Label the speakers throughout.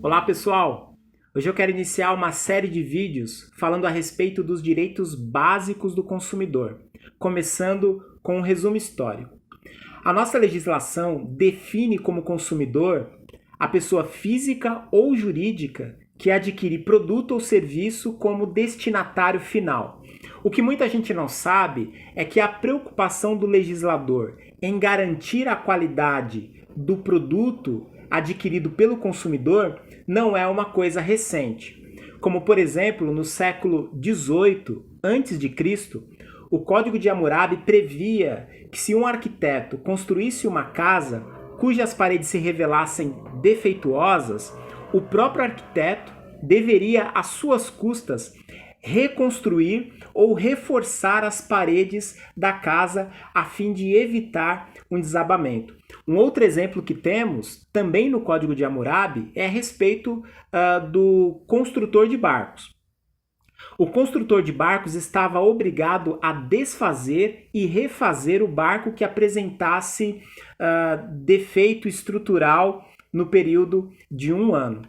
Speaker 1: Olá pessoal! Hoje eu quero iniciar uma série de vídeos falando a respeito dos direitos básicos do consumidor, começando com um resumo histórico. A nossa legislação define como consumidor a pessoa física ou jurídica que adquire produto ou serviço como destinatário final. O que muita gente não sabe é que a preocupação do legislador em garantir a qualidade do produto adquirido pelo consumidor não é uma coisa recente. Como, por exemplo, no século XVIII a.C., o Código de Hammurabi previa que se um arquiteto construísse uma casa cujas paredes se revelassem defeituosas, o próprio arquiteto deveria, às suas custas, reconstruir ou reforçar as paredes da casa a fim de evitar um desabamento. Um outro exemplo que temos, também no Código de Hammurabi, é a respeito do construtor de barcos. O construtor de barcos estava obrigado a desfazer e refazer o barco que apresentasse defeito estrutural no período de um ano.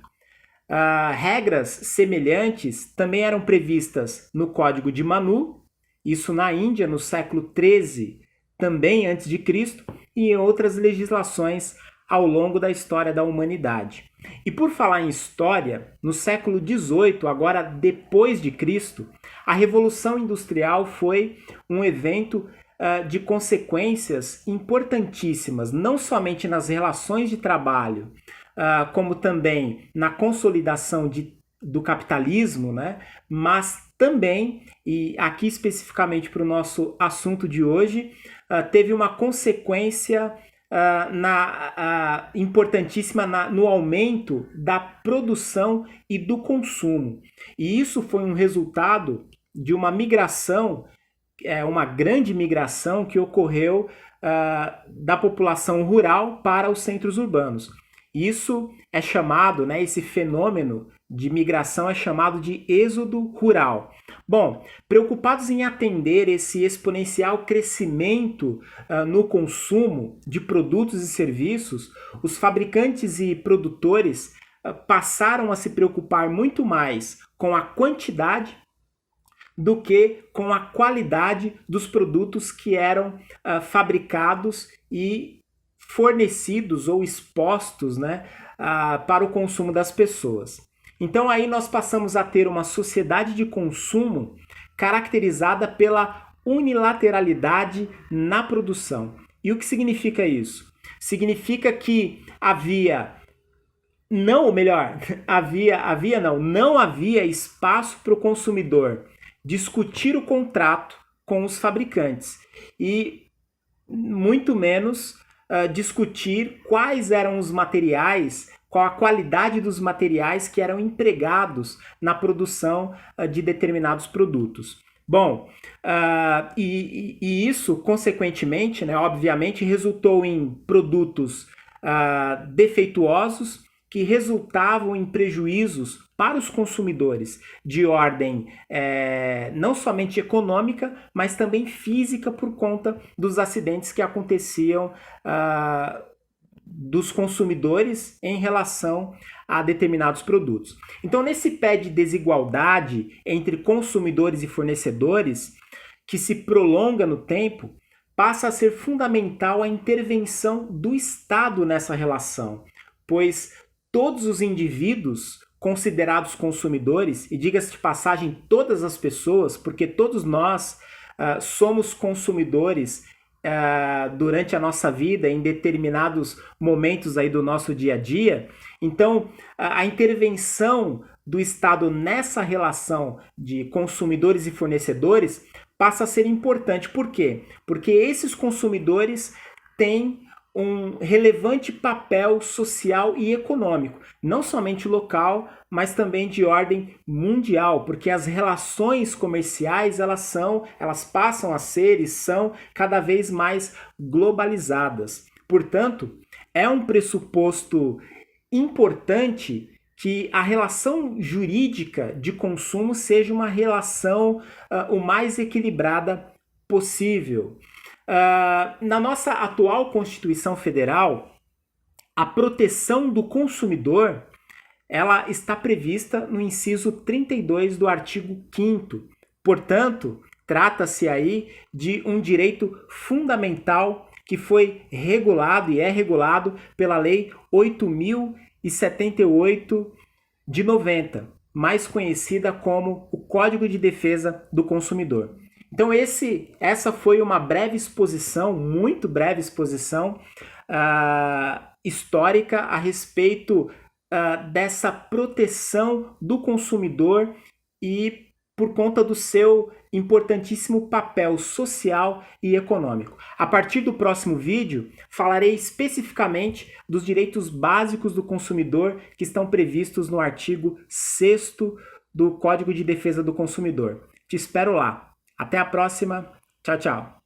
Speaker 1: Regras semelhantes também eram previstas no Código de Manu, isso na Índia, no século XIII, também antes de Cristo, e em outras legislações ao longo da história da humanidade. E por falar em história, no século XVIII, agora depois de Cristo, a Revolução Industrial foi um evento de consequências importantíssimas, não somente nas relações de trabalho, como também na consolidação do capitalismo, né? Mas também, e aqui especificamente para o nosso assunto de hoje, teve uma consequência importantíssima no aumento da produção e do consumo. E isso foi um resultado de uma migração, uma grande migração que ocorreu da população rural para os centros urbanos. Isso é chamado, esse fenômeno de migração é chamado de êxodo rural. Bom, preocupados em atender esse exponencial crescimento no consumo de produtos e serviços, os fabricantes e produtores passaram a se preocupar muito mais com a quantidade do que com a qualidade dos produtos que eram fabricados e fornecidos ou expostos para o consumo das pessoas. Então aí nós passamos a ter uma sociedade de consumo caracterizada pela unilateralidade na produção. E o que significa isso? Significa que não havia espaço para o consumidor discutir o contrato com os fabricantes e muito menos discutir quais eram os materiais, qual a qualidade dos materiais que eram empregados na produção de determinados produtos. Bom, e isso, consequentemente, obviamente, resultou em produtos defeituosos que resultavam em prejuízos para os consumidores de ordem não somente econômica, mas também física por conta dos acidentes que aconteciam dos consumidores em relação a determinados produtos. Então, nesse pé de desigualdade entre consumidores e fornecedores, que se prolonga no tempo, passa a ser fundamental a intervenção do Estado nessa relação, pois todos os indivíduos considerados consumidores, e diga-se de passagem todas as pessoas, porque todos nós somos consumidores durante a nossa vida, em determinados momentos aí do nosso dia a dia. Então, a intervenção do Estado nessa relação de consumidores e fornecedores passa a ser importante. Por quê? Porque esses consumidores têm um relevante papel social e econômico, não somente local, mas também de ordem mundial, porque as relações comerciais elas passam a ser e são cada vez mais globalizadas. Portanto, é um pressuposto importante que a relação jurídica de consumo seja uma relação o mais equilibrada possível. Na nossa atual Constituição Federal, a proteção do consumidor ela está prevista no inciso 32 do artigo 5º. Portanto, trata-se aí de um direito fundamental que foi regulado e é regulado pela Lei 8.078 de 90, mais conhecida como o Código de Defesa do Consumidor. Então essa foi uma breve exposição, muito breve exposição histórica a respeito dessa proteção do consumidor e por conta do seu importantíssimo papel social e econômico. A partir do próximo vídeo, falarei especificamente dos direitos básicos do consumidor que estão previstos no artigo 6º do Código de Defesa do Consumidor. Te espero lá. Até a próxima. Tchau, tchau.